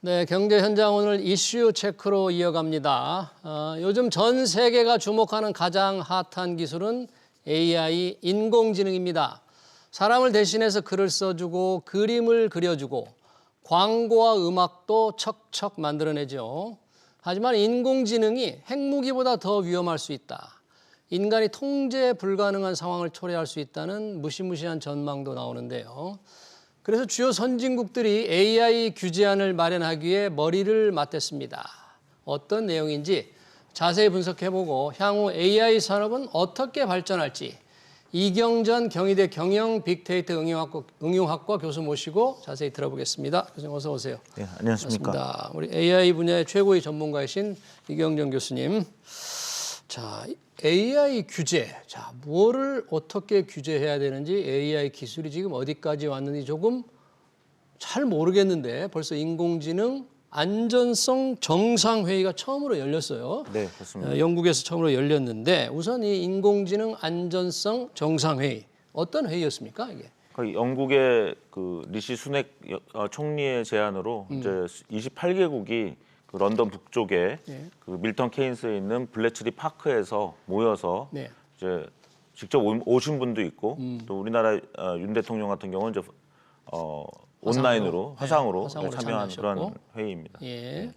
네, 경제 현장 오늘 이슈 체크로 이어갑니다. 요즘 전 세계가 주목하는 가장 핫한 기술은 AI 인공지능입니다. 사람을 대신해서 글을 써주고 그림을 그려주고 광고와 음악도 척척 만들어내죠. 하지만 인공지능이 핵무기보다 더 위험할 수 있다. 인간이 통제 불가능한 상황을 초래할 수 있다는 무시무시한 전망도 나오는데요. 그래서 주요 선진국들이 AI 규제안을 마련하기 위해 머리를 맞댔습니다. 어떤 내용인지 자세히 분석해보고 향후 AI 산업은 어떻게 발전할지 이경전 경희대 경영 빅데이터 응용학과 교수 모시고 자세히 들어보겠습니다. 교수님 어서 오세요. 네, 안녕하십니까. 반갑습니다. 우리 AI 분야의 최고의 전문가이신 이경전 교수님. 자, AI 규제. 자, 뭐를 어떻게 규제해야 되는지 AI 기술이 지금 어디까지 왔는지 조금 잘 모르겠는데 벌써 인공지능 안전성 정상회의가 처음으로 열렸어요. 네, 그렇습니다. 영국에서 처음으로 열렸는데 우선 이 인공지능 안전성 정상회의 어떤 회의였습니까, 이게? 영국의 그 리시 수넥 총리의 제안으로 이제 28개국이 그 런던 북쪽에 그 밀턴 케인스에 있는 블래치리 파크에서 모여서 네. 이제 직접 오신 분도 있고 또 우리나라 윤 대통령 같은 경우는 이제 온라인으로 화상으로 참여한 그런 회의입니다. 예.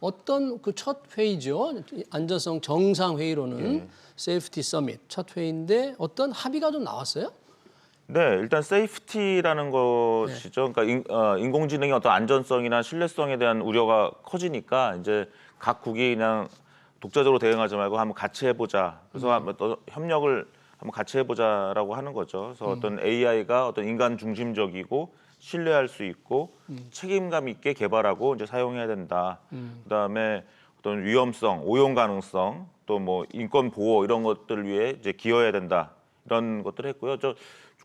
어떤 그 첫 회의죠. 안전성 정상 회의로는 세이프티 서밋 첫 회의인데 어떤 합의가 좀 나왔어요? 네, 일단 세이프티라는 것이죠. 그러니까 인공지능의 어떤 안전성이나 신뢰성에 대한 우려가 커지니까 이제 각 국이 그냥 독자적으로 대응하지 말고 한번 같이 해보자. 그래서 한번 또 협력을 한번 같이 해보자라고 하는 거죠. 그래서 어떤 AI가 어떤 인간 중심적이고 신뢰할 수 있고 책임감 있게 개발하고 이제 사용해야 된다. 그다음에 어떤 위험성, 오용 가능성, 또 뭐 인권 보호 이런 것들을 위해 이제 기여해야 된다. 이런 것들을 했고요.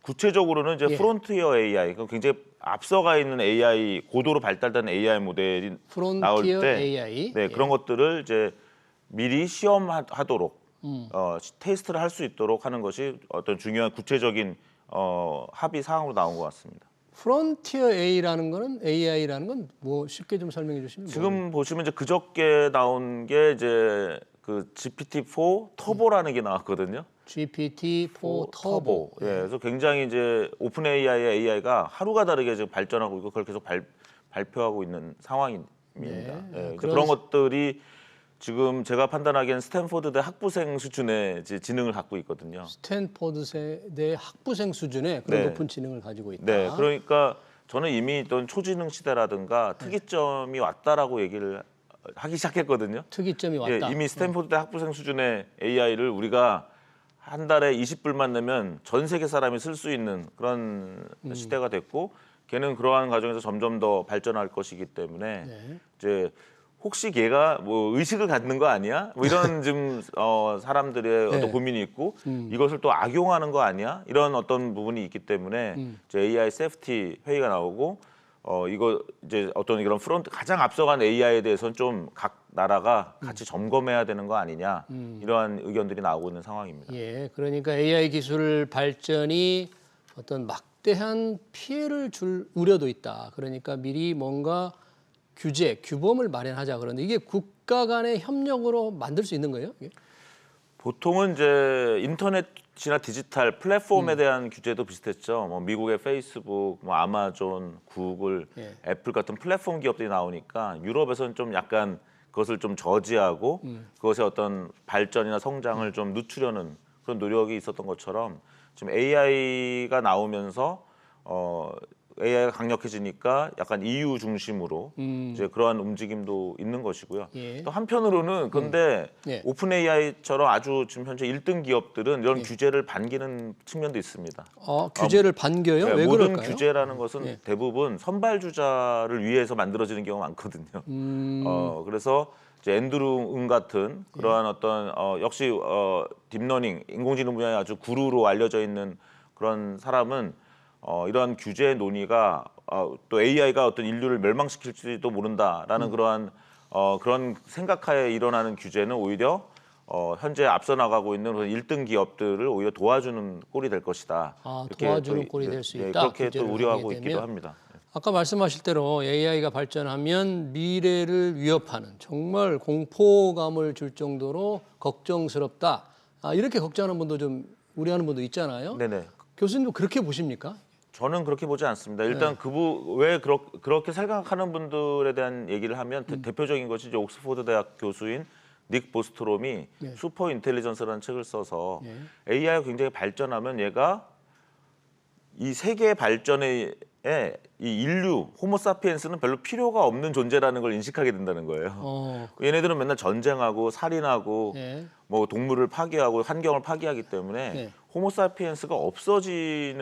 구체적으로는 이제 프론티어 AI, 굉장히 앞서가 있는 AI, 고도로 발달된 AI 모델이 나올 때, AI. 네, 그런 것들을 이제 미리 시험하도록 테스트를 할 수 있도록 하는 것이 어떤 중요한 구체적인 합의 사항으로 나온 것 같습니다. 프론티어 AI라는 건 뭐 쉽게 좀 설명해 주시면 지금 보시면 이제 그저께 나온 게 이제 그 GPT-4 터보라는 게 나왔거든요. GPT-4 터보. 예, 그래서 굉장히 이제 오픈 AI의 AI가 하루가 다르게 지금 발전하고 있고 그걸 계속 발표하고 있는 상황입니다. 예, 그런 것들이 지금 제가 판단하기엔 스탠포드대 학부생 수준의 이제 지능을 갖고 있거든요. 스탠포드대 학부생 수준의 그런 높은 지능을 가지고 있다. 네, 그러니까 저는 이미 있던 초지능 시대라든가 특이점이 왔다라고 얘기를 하기 시작했거든요. 특이점이 왔다. 예, 이미 스탠포드대 학부생 수준의 AI를 우리가 한 달에 20불만 내면 전 세계 사람이 쓸 수 있는 그런 시대가 됐고 걔는 그러한 과정에서 점점 더 발전할 것이기 때문에 이제 혹시 걔가 뭐 의식을 갖는 거 아니야? 뭐 이런 좀 사람들의 어떤 고민이 있고 이것을 또 악용하는 거 아니야? 이런 어떤 부분이 있기 때문에 이제 AI 세이프티 회의가 나오고 이거 이제 어떤 이런 가장 앞서간 AI에 대해서는 좀 각 나라가 같이 점검해야 되는 거 아니냐 이러한 의견들이 나오고 있는 상황입니다. 예, 그러니까 AI 기술 발전이 어떤 막대한 피해를 줄 우려도 있다. 그러니까 미리 뭔가 규제, 규범을 마련하자. 그런데 이게 국가 간의 협력으로 만들 수 있는 거예요? 이게? 보통은 이제 인터넷이나 디지털 플랫폼에 대한 규제도 비슷했죠. 뭐 미국의 페이스북, 뭐 아마존, 구글, 애플 같은 플랫폼 기업들이 나오니까 유럽에서는 좀 약간 그것을 좀 저지하고 그것의 어떤 발전이나 성장을 좀 늦추려는 그런 노력이 있었던 것처럼 지금 AI가 나오면서 AI가 강력해지니까 약간 EU 중심으로 이제 그러한 움직임도 있는 것이고요. 또 한편으로는 근데 오픈 AI처럼 아주 지금 현재 1등 기업들은 이런 규제를 반기는 측면도 있습니다. 규제를 반겨요? 왜 모든 그럴까요? 규제라는 것은 대부분 선발주자를 위해서 만들어지는 경우가 많거든요. 그래서 이제 앤드루 응 같은 그러한 어떤 역시 딥러닝 인공지능 분야에 아주 구루로 알려져 있는 그런 사람은 이러한 규제 논의가 또 AI가 어떤 인류를 멸망시킬지도 모른다라는 그런 생각하에 일어나는 규제는 오히려 현재 앞서 나가고 있는 그런 1등 기업들을 오히려 도와주는 꼴이 될 것이다. 도와주는 꼴이 될 수 있다. 그렇게 또 우려하고 있기도 합니다. 아까 말씀하실 대로 AI가 발전하면 미래를 위협하는 정말 공포감을 줄 정도로 걱정스럽다. 이렇게 걱정하는 분도 좀 우려하는 분도 있잖아요. 네네. 교수님도 그렇게 보십니까? 저는 그렇게 보지 않습니다. 일단 왜 그렇게 생각하는 분들에 대한 얘기를 하면 대표적인 것이 이제 옥스퍼드 대학 교수인 닉 보스트롬이 슈퍼 인텔리전스라는 책을 써서 AI가 굉장히 발전하면 얘가 이 세계의 발전에 이 인류 호모사피엔스는 별로 필요가 없는 존재라는 걸 인식하게 된다는 거예요. 얘네들은 맨날 전쟁하고 살인하고 뭐 동물을 파괴하고 환경을 파괴하기 때문에 호모사피엔스가 없어져야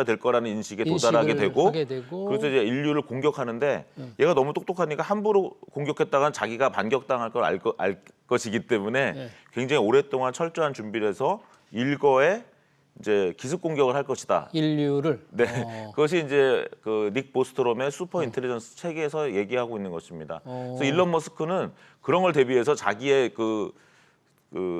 될 거라는 인식에 도달하게 되고 그래서 이제 인류를 공격하는데 얘가 너무 똑똑하니까 함부로 공격했다간 자기가 반격당할 걸 알 것이기 때문에 굉장히 오랫동안 철저한 준비를 해서 일거에 이제 기습 공격을 할 것이다. 인류를. 네, 그것이 이제 그 닉 보스트롬의 슈퍼 인텔리전스 책에서 얘기하고 있는 것입니다. 그래서 일론 머스크는 그런 걸 대비해서 자기의 그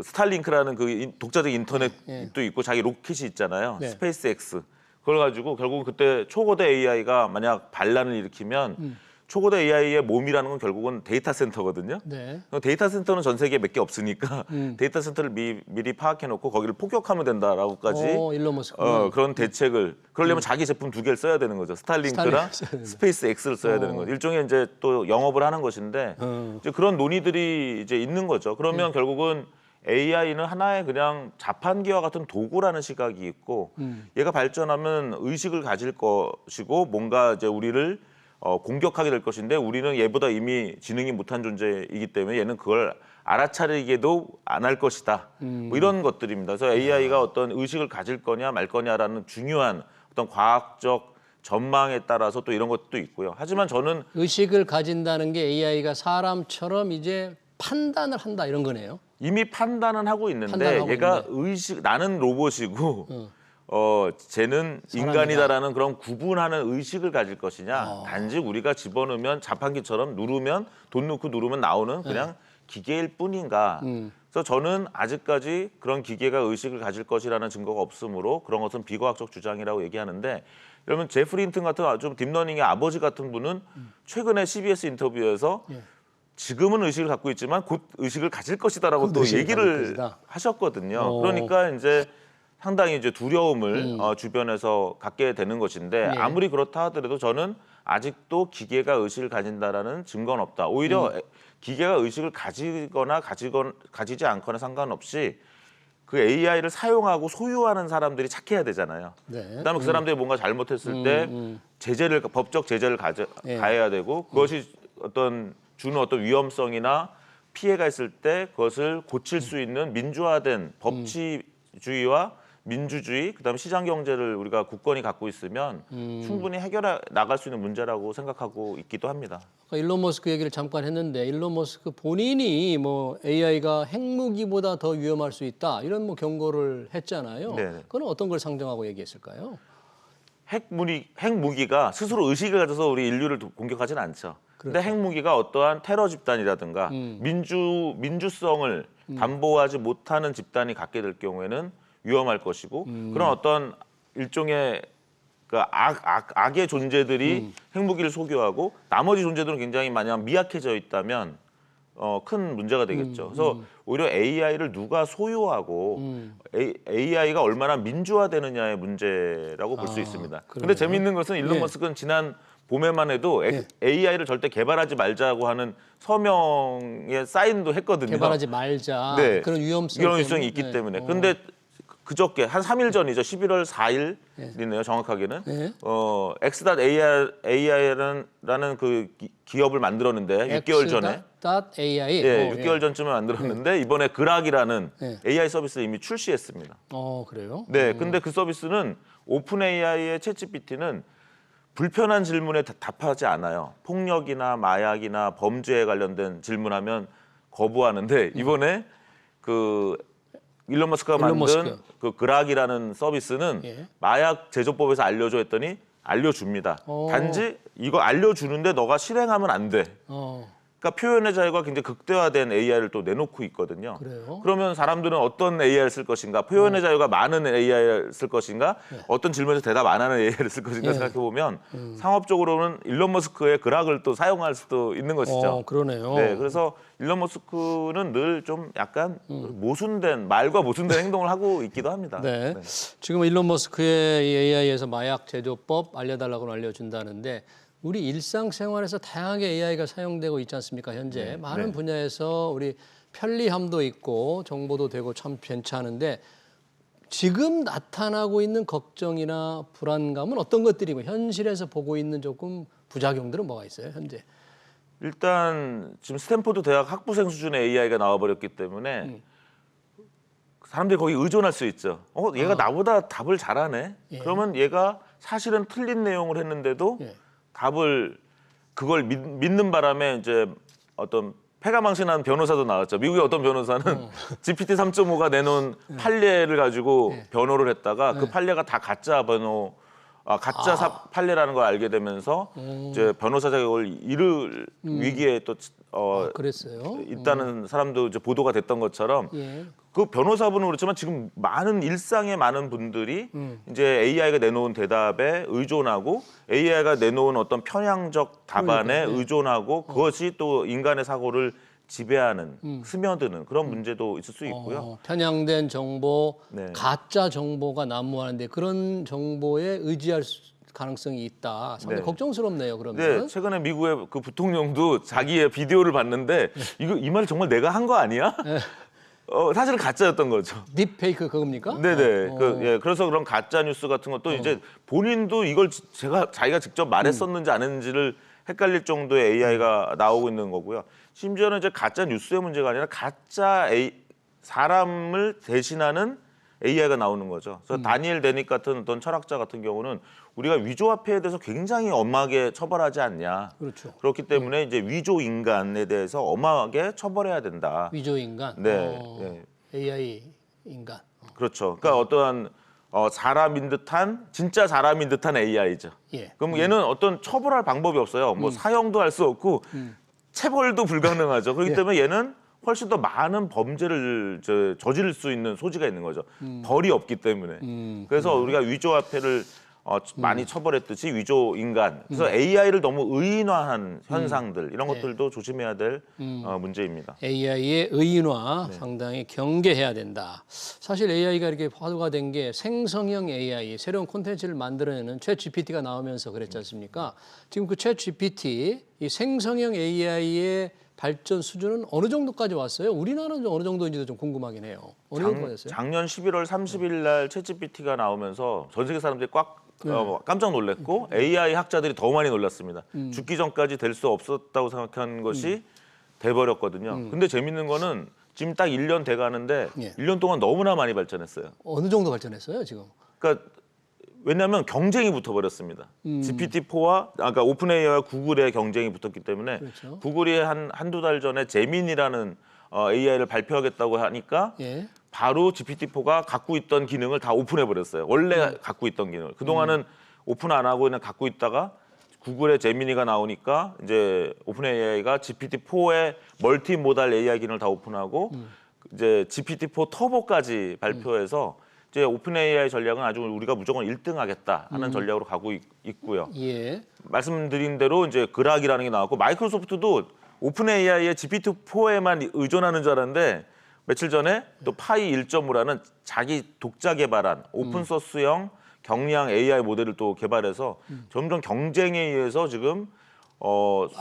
스타링크라는 그 독자적 인터넷도 있고 자기 로켓이 있잖아요. 스페이스 X. 그걸 가지고 결국은 그때 초거대 AI가 만약 반란을 일으키면 초거대 AI의 몸이라는 건 결국은 데이터 센터거든요. 데이터 센터는 전 세계에 몇 개 없으니까 데이터 센터를 미리 파악해놓고 거기를 폭격하면 된다라고까지 일론 머스크. 그런 대책을 그러려면 자기 제품 두 개를 써야 되는 거죠. 스타링크랑 스페이스 X를 써야 되는 거죠. 일종의 이제 또 영업을 하는 것인데 이제 그런 논의들이 이제 있는 거죠. 그러면 결국은 AI는 하나의 그냥 자판기와 같은 도구라는 시각이 있고 얘가 발전하면 의식을 가질 것이고 뭔가 이제 우리를 공격하게 될 것인데 우리는 얘보다 이미 지능이 못한 존재이기 때문에 얘는 그걸 알아차리게도 안 할 것이다. 뭐 이런 것들입니다. 그래서 AI가 어떤 의식을 가질 거냐 말 거냐라는 중요한 어떤 과학적 전망에 따라서 또 이런 것도 있고요. 하지만 저는 의식을 가진다는 게 AI가 사람처럼 이제 판단을 한다 이런 거네요. 이미 판단은 하고 있는데 얘가 나는 로봇이고 쟤는 인간이다라는 그런 구분하는 의식을 가질 것이냐. 단지 우리가 집어넣으면 자판기처럼 누르면 돈 넣고 누르면 나오는 그냥 기계일 뿐인가. 그래서 저는 아직까지 그런 기계가 의식을 가질 것이라는 증거가 없으므로 그런 것은 비과학적 주장이라고 얘기하는데 여러분 제프리 힌튼 같은 좀 딥러닝의 아버지 같은 분은 최근에 CBS 인터뷰에서 지금은 의식을 갖고 있지만 곧 의식을 가질 것이다라고 또 얘기를 하셨거든요. 그러니까 이제 상당히 이제 두려움을 주변에서 갖게 되는 것인데 아무리 그렇다 하더라도 저는 아직도 기계가 의식을 가진다라는 증거는 없다. 오히려 기계가 의식을 가지거나 가지지 않거나 상관없이 그 AI를 사용하고 소유하는 사람들이 착해야 되잖아요. 그다음에 그 사람들이 뭔가 잘못했을 때 법적 제재를 가해야 되고 그것이 주는 어떤 위험성이나 피해가 있을 때 그것을 고칠 수 있는 민주화된 법치주의와 민주주의, 그다음에 시장 경제를 우리가 국권이 갖고 있으면 충분히 해결해 나갈 수 있는 문제라고 생각하고 있기도 합니다. 일론 머스크 얘기를 잠깐 했는데 일론 머스크 본인이 뭐 AI가 핵무기보다 더 위험할 수 있다 이런 뭐 경고를 했잖아요. 그건 어떤 걸 상정하고 얘기했을까요? 핵무기가 스스로 의식을 가져서 우리 인류를 공격하지는 않죠. 근데 핵무기가 어떠한 테러 집단이라든가 민주성을 담보하지 못하는 집단이 갖게 될 경우에는 위험할 것이고 그런 어떤 일종의 그 악의 존재들이 핵무기를 소유하고 나머지 존재들은 굉장히 만약 미약해져 있다면 큰 문제가 되겠죠. 그래서 오히려 AI를 누가 소유하고 AI가 얼마나 민주화되느냐의 문제라고 볼 수 있습니다. 그런데 재미있는 것은 일론 머스크는 지난 봄에만 해도 AI를 절대 개발하지 말자고 하는 서명에 사인도 했거든요. 개발하지 말자. 그런 위험성이 있기 때문에. 그런데 그저께 한 3일 전이죠. 11월 4일이네요. 정확하게는. X.AI라는 그 기업을 만들었는데 6개월 전에. X.AI. 6개월 전쯤에 만들었는데 이번에 그락이라는 AI 서비스를 이미 출시했습니다. 그래요? 네. 근데 그 서비스는 오픈 AI의 챗GPT는 불편한 질문에 답하지 않아요. 폭력이나 마약이나 범죄에 관련된 질문하면 거부하는데 이번에 그 일론 머스크가 만든 그 그락이라는 서비스는 마약 제조법에서 알려줘 했더니 알려줍니다. 단지 이거 알려주는데 너가 실행하면 안 돼. 그러니까 표현의 자유가 굉장히 극대화된 AI를 또 내놓고 있거든요. 그래요? 그러면 사람들은 어떤 AI를 쓸 것인가, 표현의 자유가 많은 AI를 쓸 대답 어떤 질문에서 대답 안 하는 AI를 쓸 것인가 생각해 보면 상업적으로는 일론 머스크의 그락을 또 사용할 수도 있는 것이죠. 그러네요. 네, 그래서 일론 머스크는 늘 좀 약간 말과 모순된 행동을 하고 있기도 합니다. 네. 지금 일론 머스크의 이 AI에서 마약 제조법 알려달라고 알려준다는데 우리 일상생활에서 다양하게 AI가 사용되고 있지 않습니까? 현재 많은 분야에서 우리 편리함도 있고 정보도 되고 참 괜찮은데 지금 나타나고 있는 걱정이나 불안감은 어떤 것들이고 현실에서 보고 있는 조금 부작용들은 뭐가 있어요, 현재? 일단 지금 스탠포드 대학 학부생 수준의 AI가 나와버렸기 때문에 사람들이 거기 의존할 수 있죠. 얘가 나보다 답을 잘하네. 그러면 얘가 사실은 틀린 내용을 했는데도 답을 그걸 믿는 바람에 이제 어떤 패가망신한 변호사도 나왔죠. 미국의 어떤 변호사는 GPT 3.5가 내놓은 판례를 가지고 변호를 했다가 그 판례가 다 가짜 판례라는 걸 알게 되면서 이제 변호사 자격을 잃을 위기에 또 그랬어요? 있다는 사람도 이제 보도가 됐던 것처럼 그 변호사분은 그렇지만 지금 일상의 많은 분들이 이제 AI가 내놓은 대답에 의존하고 AI가 내놓은 어떤 편향적 답안에 의존하고 그것이 또 인간의 사고를 지배하는 스며드는 그런 문제도 있을 수 있고요. 편향된 정보, 가짜 정보가 난무하는데 그런 정보에 의지할 가능성이 있다. 상당히 걱정스럽네요. 그러면. 네, 최근에 미국의 그 부통령도 자기의 비디오를 봤는데 이 말 정말 내가 한 거 아니야? 사실은 가짜였던 거죠. 딥페이크 그겁니까? 네네. 그래서 그런 가짜 뉴스 같은 것도 이제 본인도 이걸 자기가 직접 말했었는지 안 했는지를 헷갈릴 정도의 AI가 나오고 있는 거고요. 심지어는 이제 가짜 뉴스의 문제가 아니라 사람을 대신하는 AI가 나오는 거죠. 그래서 다니엘 데닉 같은 어떤 철학자 같은 경우는 우리가 위조화폐에 대해서 굉장히 엄하게 처벌하지 않냐. 그렇죠. 그렇기 때문에 이제 위조 인간에 대해서 엄하게 처벌해야 된다. 위조 인간. 네. AI 인간. 그렇죠. 그러니까 어떠한 사람인 듯한 진짜 사람인 듯한 AI죠. 그럼 얘는 어떤 처벌할 방법이 없어요. 뭐 사형도 할 수 없고 체벌도 불가능하죠. 그렇기 때문에 얘는 훨씬 더 많은 범죄를 저지를 수 있는 소지가 있는 거죠. 벌이 없기 때문에. 그래서 우리가 위조화폐를 많이 처벌했듯이 위조 인간. 그래서 AI를 너무 의인화한 현상들 이런 것들도 조심해야 될 문제입니다. AI의 의인화 상당히 경계해야 된다. 사실 AI가 이렇게 화두가 된 게 생성형 AI, 새로운 콘텐츠를 만들어내는 챗 GPT가 나오면서 그랬지 않습니까? 지금 그 챗 GPT, 이 생성형 AI의 발전 수준은 어느 정도까지 왔어요? 우리나라는 어느 정도인지도 좀 궁금하긴 해요. 어느 정도 됐어요? 작년 11월 30일 날 챗GPT가 나오면서 전 세계 사람들이 깜짝 놀랐고 AI 학자들이 더 많이 놀랐습니다. 죽기 전까지 될 수 없었다고 생각한 것이 돼버렸거든요. 근데 재밌는 거는 지금 딱 1년 돼가는데 1년 동안 너무나 많이 발전했어요. 어느 정도 발전했어요, 지금? 그러니까 왜냐하면 경쟁이 붙어버렸습니다. GPT-4와 그러니까 오픈AI와 구글의 경쟁이 붙었기 때문에 그렇죠. 구글이 한두 달 전에 제민이라는 AI를 발표하겠다고 하니까 바로 GPT-4가 갖고 있던 기능을 다 오픈해버렸어요. 원래 갖고 있던 기능을. 그동안은 오픈 안 하고 그냥 갖고 있다가 구글의 제미니가 나오니까 이제 오픈AI가 GPT-4의 멀티모달 AI 기능을 다 오픈하고 이제 GPT-4 터보까지 발표해서 이제 오픈AI 전략은 아주 우리가 무조건 1등하겠다 하는 전략으로 가고 있고요. 말씀드린 대로 이제 그락이라는 게 나왔고 마이크로소프트도 오픈AI의 GPT-4에만 의존하는 줄 알았는데 며칠 전에 또 파이 1.5라는 자기 독자 개발한 오픈소스형 경량 AI 모델을 또 개발해서 점점 경쟁에 의해서 지금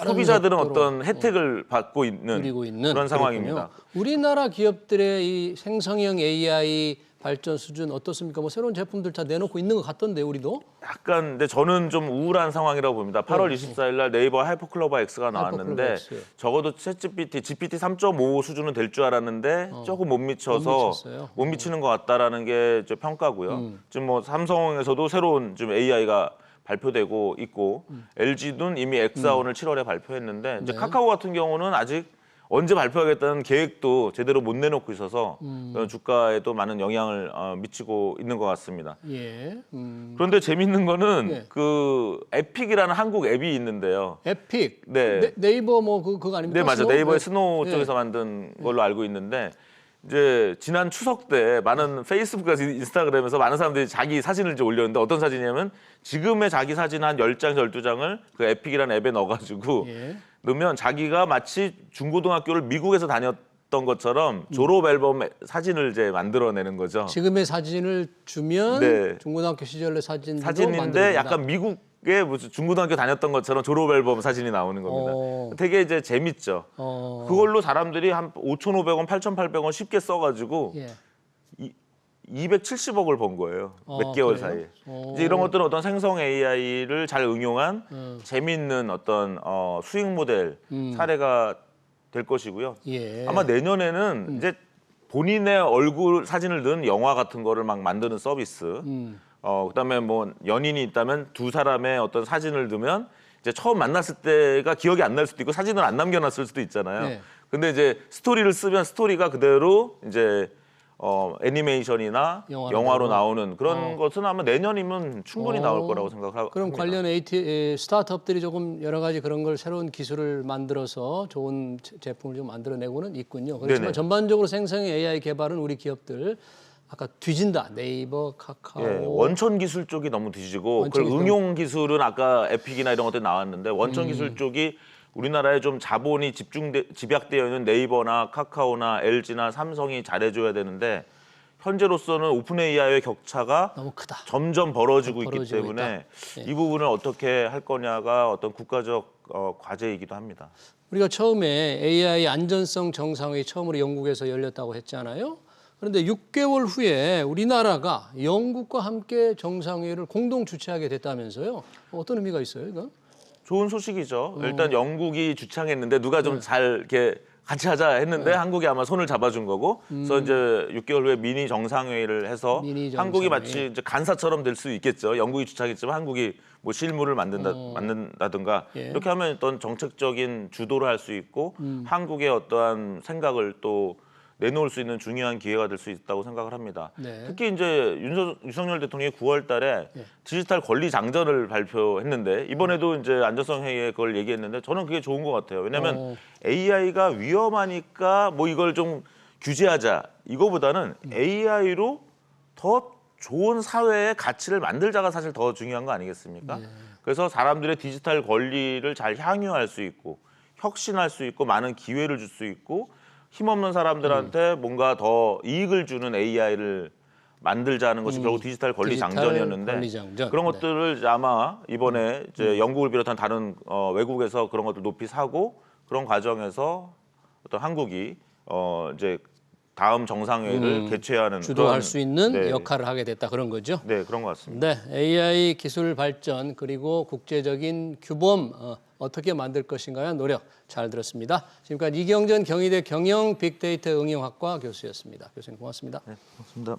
소비자들은 어떤 혜택을 받고 있는 그런 상황입니다. 우리나라 기업들의 이 생성형 AI 발전 수준 어떻습니까? 뭐 새로운 제품들 다 내놓고 있는 것 같던데 우리도? 약간 근데 저는 좀 우울한 상황이라고 봅니다. 8월 24일 날 네이버 하이퍼클로버 X가 나왔는데 적어도 챗GPT, GPT 3.5 수준은 될 줄 알았는데 조금 못 미치는 것 같다라는 게 이제 평가고요. 지금 뭐 삼성에서도 새로운 지금 AI가 발표되고 있고 LG는 이미 엑사원을 7월에 발표했는데 이제 카카오 같은 경우는 아직 언제 발표하겠다는 계획도 제대로 못 내놓고 있어서 주가에도 많은 영향을 미치고 있는 것 같습니다. 예. 그런데 재밌는 거는 네. 그 에픽이라는 한국 앱이 있는데요. 에픽. 네. 네이버 뭐 그거 아닙니까? 네, 맞아요. 스노우? 네이버의 네. 스노우 네. 쪽에서 만든 걸로 알고 있는데 이제 지난 추석 때 많은 페이스북과 인스타그램에서 많은 사람들이 자기 사진을 이제 올렸는데 어떤 사진이냐면 지금의 자기 사진 한 10장, 12장을 그 에픽이라는 앱에 넣어가지고 예. 넣으면 자기가 마치 중고등학교를 미국에서 다녔던 것처럼 졸업 앨범 사진을 이제 만들어내는 거죠. 지금의 사진을 주면 네. 중고등학교 시절의 사진도 사진인데 만들어준다. 약간 미국에 무슨 중고등학교 다녔던 것처럼 졸업 앨범 사진이 나오는 겁니다. 되게 이제 재밌죠. 그걸로 사람들이 한 5,500원, 8,800원 쉽게 써가지고 예. 270억을 번 거예요. 몇 개월 그래요? 사이에. 이제 이런 것들은 어떤 생성 AI를 잘 응용한 재미있는 어떤 수익 모델 사례가 될 것이고요. 예. 아마 내년에는 이제 본인의 얼굴 사진을 넣은 영화 같은 거를 막 만드는 서비스. 그다음에 뭐 연인이 있다면 두 사람의 어떤 사진을 넣으면 이제 처음 만났을 때가 기억이 안 날 수도 있고 사진을 안 남겨놨을 수도 있잖아요. 네. 근데 이제 스토리를 쓰면 스토리가 그대로 이제 애니메이션이나 영화로 영화로 나오는 그런 것은 아마 내년이면 충분히 나올 거라고 생각합니다. 그럼 관련 스타트업들이 조금 여러 가지 그런 걸 새로운 기술을 만들어서 좋은 제품을 좀 만들어내고는 있군요. 그렇지만 네네. 전반적으로 생성 AI 개발은 우리 기업들 아까 뒤진다. 네이버, 카카오. 예, 원천 기술 쪽이 너무 뒤지고 원천 그 기술. 응용 기술은 아까 에픽이나 이런 것들 나왔는데 원천 기술 쪽이 우리나라에 좀 자본이 집약되어 있는 네이버나 카카오나 LG나 삼성이 잘해줘야 되는데 현재로서는 오픈 AI의 격차가 너무 크다. 점점 벌어지고 있기 벌어지고 때문에 있다. 이 부분을 어떻게 할 거냐가 어떤 국가적 과제이기도 합니다. 우리가 처음에 AI 안전성 정상회의 처음으로 영국에서 열렸다고 했잖아요. 그런데 6개월 후에 우리나라가 영국과 함께 정상회의를 공동 주최하게 됐다면서요. 어떤 의미가 있어요, 이건? 좋은 소식이죠. 일단 영국이 주창했는데 누가 좀 잘 이렇게 같이 하자 했는데 한국이 아마 손을 잡아준 거고, 그래서 이제 6개월 후에 미니 정상회의를 해서 미니 한국이 정상회의. 마치 이제 간사처럼 될 수 있겠죠. 영국이 주창했지만 한국이 뭐 실무를 만든다든가 예. 이렇게 하면 어떤 정책적인 주도를 할 수 있고 한국의 어떠한 생각을 또 내놓을 수 있는 중요한 기회가 될 수 있다고 생각을 합니다. 네. 특히 이제 윤석열 대통령이 9월달에 디지털 권리 장전을 발표했는데 이번에도 이제 안전성 회의에 그걸 얘기했는데 저는 그게 좋은 것 같아요. 왜냐하면 AI가 위험하니까 뭐 이걸 좀 규제하자 이거보다는 AI로 더 좋은 사회의 가치를 만들자가 사실 더 중요한 거 아니겠습니까? 그래서 사람들의 디지털 권리를 잘 향유할 수 있고 혁신할 수 있고 많은 기회를 줄 수 있고 힘없는 사람들한테 뭔가 더 이익을 주는 AI를 만들자는 것이 결국 디지털 권리 디지털 장전이었는데 권리 장전. 그런 네. 것들을 아마 이번에 이제 영국을 비롯한 다른 외국에서 그런 것들 높이 사고 그런 과정에서 어떤 한국이 이제 다음 정상회의를 개최하는 주도할 그런, 수 있는 네. 역할을 하게 됐다 그런 거죠. 네, 그런 것 같습니다. 네, AI 기술 발전 그리고 국제적인 규범 어떻게 만들 것인가에 노력 잘 들었습니다. 지금까지 이경전 경희대 경영 빅데이터 응용학과 교수였습니다. 교수님 고맙습니다. 네, 고맙습니다.